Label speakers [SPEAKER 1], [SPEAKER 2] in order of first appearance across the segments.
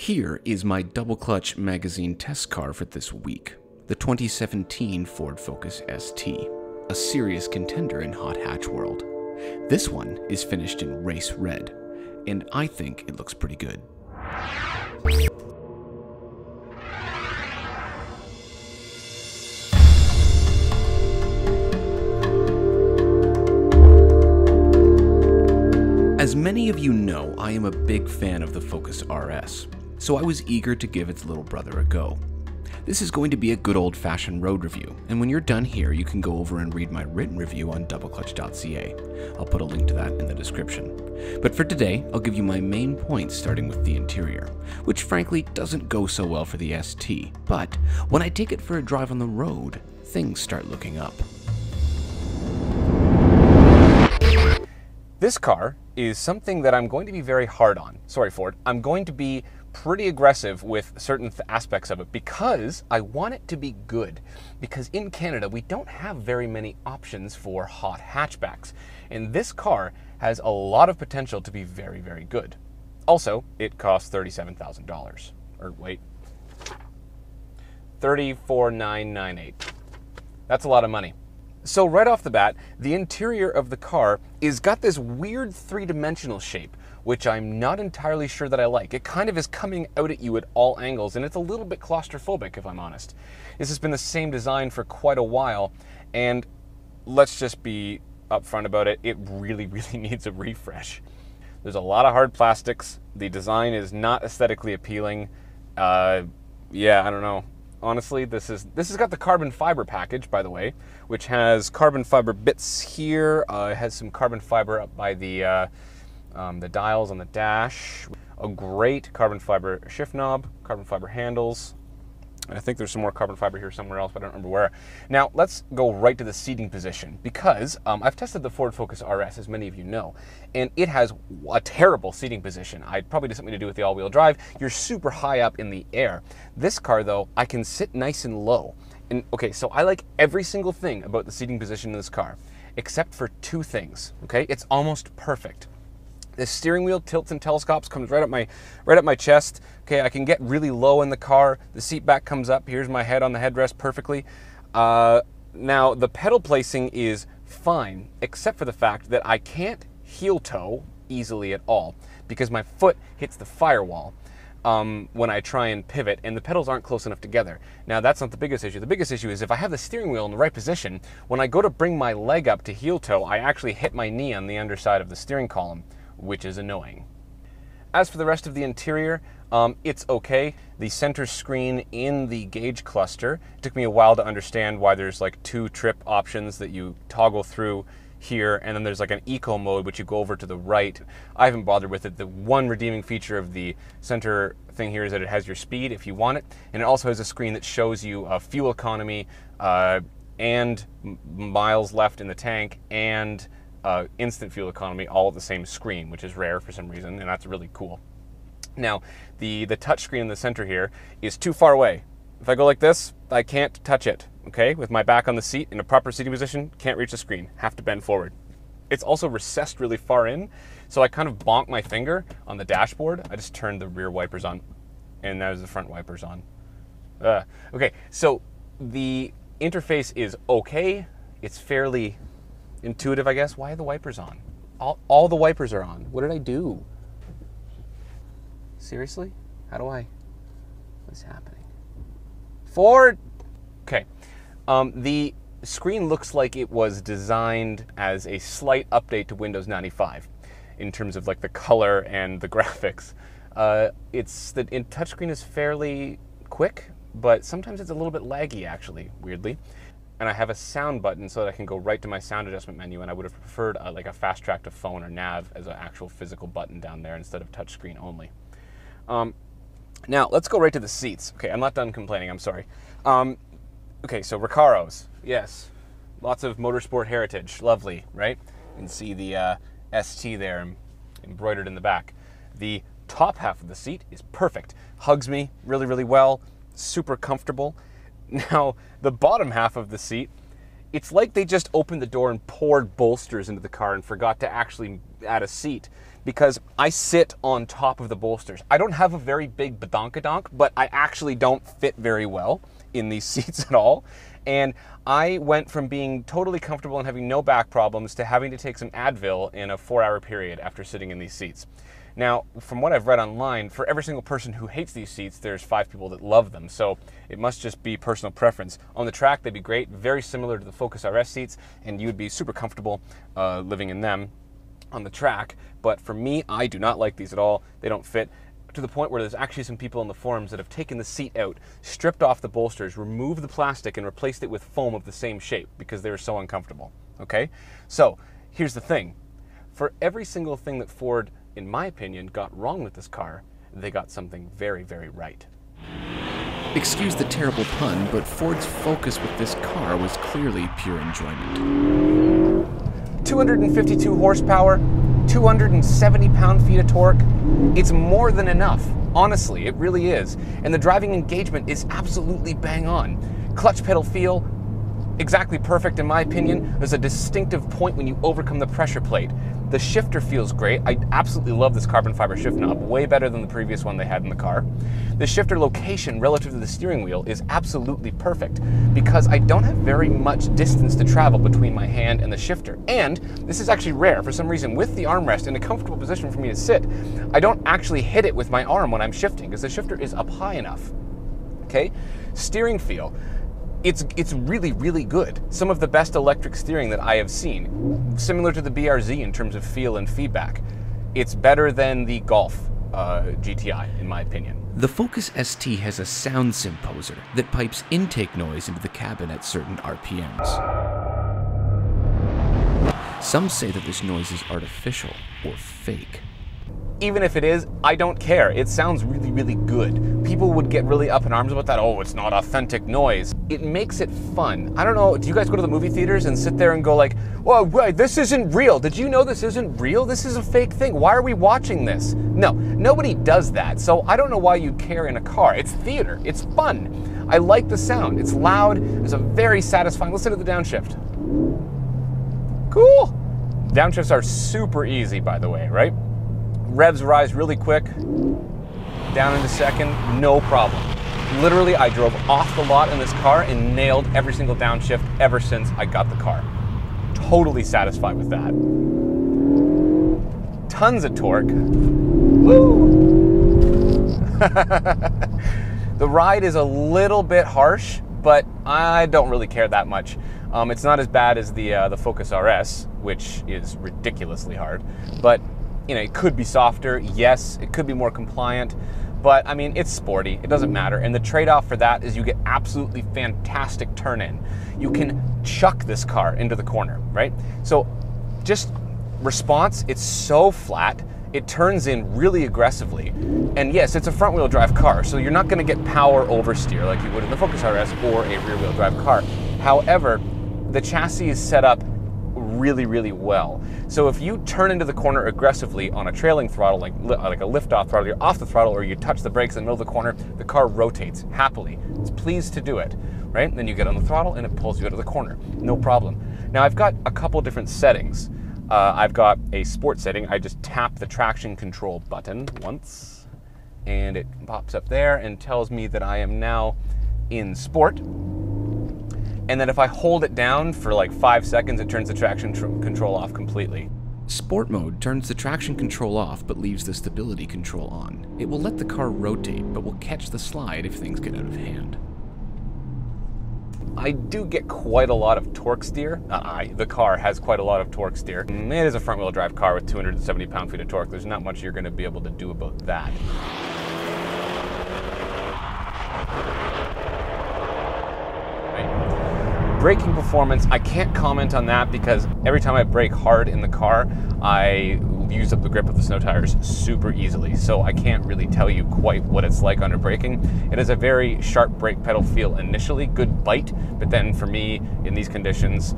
[SPEAKER 1] Here is my DoubleClutch Magazine test car for this week, the 2017 Ford Focus ST, a serious contender in hot hatch world. This one is finished in race red, and I think it looks pretty good. As many of you know, I am a big fan of the Focus RS, so I was eager to give its little brother a go. This is going to be a good old-fashioned road review, and when you're done here, you can go over and read my written review on DoubleClutch.ca. I'll put a link to that in the description. But for today, I'll give you my main points starting with the interior, which frankly doesn't go so well for the ST, but when I take it for a drive on the road, things start looking up.
[SPEAKER 2] This car is something that I'm going to be very hard on. Sorry, Ford. I'm going to be pretty aggressive with certain aspects of it because I want it to be good. Because in Canada, we don't have very many options for hot hatchbacks. And this car has a lot of potential to be very, very good. Also, it costs $37,000. Or wait, $34,998. That's a lot of money. So right off the bat, the interior of the car is got this weird three-dimensional shape, which I'm not entirely sure that I like. It kind of is coming out at you at all angles, and it's a little bit claustrophobic, if I'm honest. This has been the same design for quite a while, and let's just be upfront about it. It really, really needs a refresh. There's a lot of hard plastics. The design is not aesthetically appealing. Yeah, I don't know. Honestly, this has got the carbon fiber package, by the way, which has carbon fiber bits here. It has some carbon fiber up by the dials on the dash. A great carbon fiber shift knob, carbon fiber handles. And I think there's some more carbon fiber here somewhere else, but I don't remember where. Now, let's go right to the seating position because I've tested the Ford Focus RS, as many of you know, and it has a terrible seating position. I'd probably do something to do with the all-wheel drive. You're super high up in the air. This car, though, I can sit nice and low. And okay, so I like every single thing about the seating position in this car, except for two things, okay? It's almost perfect. The steering wheel tilts and telescopes, comes right up my chest. Okay, I can get really low in the car. The seat back comes up. Here's my head on the headrest perfectly. Now, the pedal placing is fine, except for the fact that I can't heel toe easily at all because my foot hits the firewall when I try and pivot, and the pedals aren't close enough together. Now, that's not the biggest issue. The biggest issue is if I have the steering wheel in the right position, when I go to bring my leg up to heel toe, I actually hit my knee on the underside of the steering column, which is annoying. As for the rest of the interior, it's okay. The center screen in the gauge cluster, it took me a while to understand why there's like two trip options that you toggle through here, and then there's like an eco mode which you go over to the right. I haven't bothered with it. The one redeeming feature of the center thing here is that it has your speed if you want it, and it also has a screen that shows you fuel economy and miles left in the tank and instant fuel economy all at the same screen, which is rare for some reason, and that's really cool. Now, the touch screen in the center here is too far away. If I go like this, I can't touch it, okay? With my back on the seat in a proper seating position, can't reach the screen, have to bend forward. It's also recessed really far in, so I kind of bonk my finger on the dashboard. I just turned the rear wipers on, and there's the front wipers on. Okay, so the interface is okay. It's fairly intuitive, I guess. Why are the wipers on? All the wipers are on. What did I do? Seriously? What's happening? Ford! Okay. The screen looks like it was designed as a slight update to Windows 95 in terms of like the color and the graphics. The touchscreen is fairly quick, but sometimes it's a little bit laggy actually, weirdly. And I have a sound button so that I can go right to my sound adjustment menu, and I would have preferred like a fast track to phone or nav as an actual physical button down there instead of touchscreen only. Now, let's go right to the seats. Okay, I'm not done complaining, I'm sorry. Okay, so Recaros, yes. Lots of motorsport heritage, lovely, right? You can see the ST there embroidered in the back. The top half of the seat is perfect. Hugs me really, really well, super comfortable. Now, the bottom half of the seat, it's like they just opened the door and poured bolsters into the car and forgot to actually add a seat, because I sit on top of the bolsters. I don't have a very big badonkadonk, but I actually don't fit very well in these seats at all. And I went from being totally comfortable and having no back problems to having to take some Advil in a 4-hour period after sitting in these seats. Now, from what I've read online, for every single person who hates these seats, there's 5 people that love them. So it must just be personal preference. On the track, they'd be great, very similar to the Focus RS seats, and you would be super comfortable living in them on the track. But for me, I do not like these at all. They don't fit, to the point where there's actually some people on the forums that have taken the seat out, stripped off the bolsters, removed the plastic, and replaced it with foam of the same shape because they were so uncomfortable. Okay? So here's the thing. For every single thing that Ford, in my opinion, got wrong with this car, they got something very, very right.
[SPEAKER 1] Excuse the terrible pun, but Ford's focus with this car was clearly pure enjoyment.
[SPEAKER 2] 252 horsepower, 270 pound-feet of torque. It's more than enough. Honestly, it really is. And the driving engagement is absolutely bang on. Clutch pedal feel, exactly perfect in my opinion. There's a distinctive point when you overcome the pressure plate. The shifter feels great. I absolutely love this carbon fiber shift knob, way better than the previous one they had in the car. The shifter location relative to the steering wheel is absolutely perfect because I don't have very much distance to travel between my hand and the shifter. And this is actually rare. For some reason, with the armrest in a comfortable position for me to sit, I don't actually hit it with my arm when I'm shifting because the shifter is up high enough. Okay? Steering feel. It's really, really good. Some of the best electric steering that I have seen. Similar to the BRZ in terms of feel and feedback. It's better than the Golf GTI, in my opinion.
[SPEAKER 1] The Focus ST has a sound symposer that pipes intake noise into the cabin at certain RPMs. Some say that this noise is artificial or fake.
[SPEAKER 2] Even if it is, I don't care. It sounds really, really good. People would get really up in arms about that. Oh, it's not authentic noise. It makes it fun. I don't know, do you guys go to the movie theaters and sit there and go like, whoa, wait, this isn't real. Did you know this isn't real? This is a fake thing. Why are we watching this? No, nobody does that. So I don't know why you care in a car. It's theater. It's fun. I like the sound. It's loud. It's a very satisfying. Listen to the downshift. Cool. Downshifts are super easy, by the way, right? Revs rise really quick, down into second, no problem. Literally, I drove off the lot in this car and nailed every single downshift ever since I got the car. Totally satisfied with that. Tons of torque. Woo! The ride is a little bit harsh, but I don't really care that much. It's not as bad as the Focus RS, which is ridiculously hard, but you know, it could be softer, yes, it could be more compliant, but I mean, it's sporty, it doesn't matter. And the trade-off for that is you get absolutely fantastic turn-in. You can chuck this car into the corner, right? So just response, it's so flat, it turns in really aggressively. And yes, it's a front-wheel drive car, so you're not gonna get power oversteer like you would in the Focus RS or a rear-wheel drive car. However, the chassis is set up really, really well. So if you turn into the corner aggressively on a trailing throttle, like a lift-off throttle, you're off the throttle, or you touch the brakes in the middle of the corner, the car rotates happily. It's pleased to do it, right? Then you get on the throttle and it pulls you out of the corner. No problem. Now I've got a couple different settings. I've got a sport setting. I just tap the traction control button once and it pops up there and tells me that I am now in sport. And then if I hold it down for like 5 seconds, it turns the traction control off completely.
[SPEAKER 1] Sport mode turns the traction control off but leaves the stability control on. It will let the car rotate but will catch the slide if things get out of hand.
[SPEAKER 2] I do get quite a lot of torque steer. The car has quite a lot of torque steer. It is a front-wheel drive car with 270 pound-feet of torque. There's not much you're going to be able to do about that. Braking performance, I can't comment on that because every time I brake hard in the car, I use up the grip of the snow tires super easily. So I can't really tell you quite what it's like under braking. It is a very sharp brake pedal feel initially, good bite, but then for me in these conditions,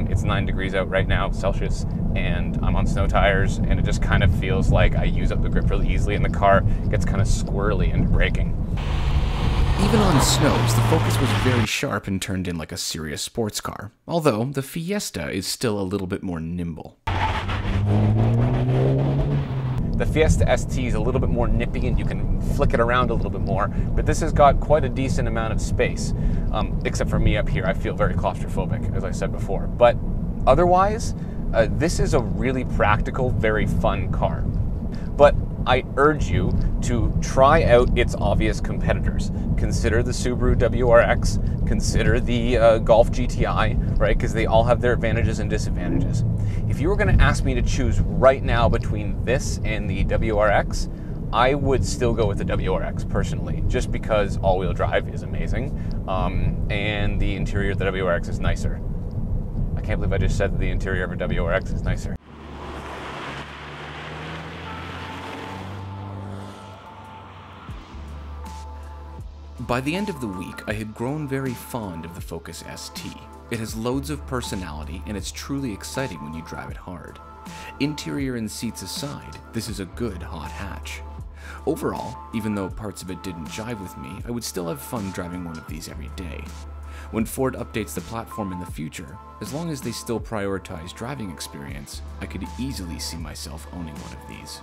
[SPEAKER 2] it's 9 degrees out right now, Celsius, and I'm on snow tires, and it just kind of feels like I use up the grip really easily, and the car gets kind of squirrely into braking.
[SPEAKER 1] Even on snows, the Focus was very sharp and turned in like a serious sports car, although the Fiesta is still a little bit more nimble.
[SPEAKER 2] The Fiesta ST is a little bit more nippy and you can flick it around a little bit more, but this has got quite a decent amount of space. Except for me up here, I feel very claustrophobic, as I said before. But otherwise, this is a really practical, very fun car. But I urge you to try out its obvious competitors. Consider the Subaru WRX, consider the Golf GTI, right? Because they all have their advantages and disadvantages. If you were going to ask me to choose right now between this and the WRX, I would still go with the WRX personally, just because all-wheel drive is amazing, and the interior of the WRX is nicer. I can't believe I just said that the interior of a WRX is nicer.
[SPEAKER 1] By the end of the week, I had grown very fond of the Focus ST. It has loads of personality, and it's truly exciting when you drive it hard. Interior and seats aside, this is a good hot hatch. Overall, even though parts of it didn't jive with me, I would still have fun driving one of these every day. When Ford updates the platform in the future, as long as they still prioritize driving experience, I could easily see myself owning one of these.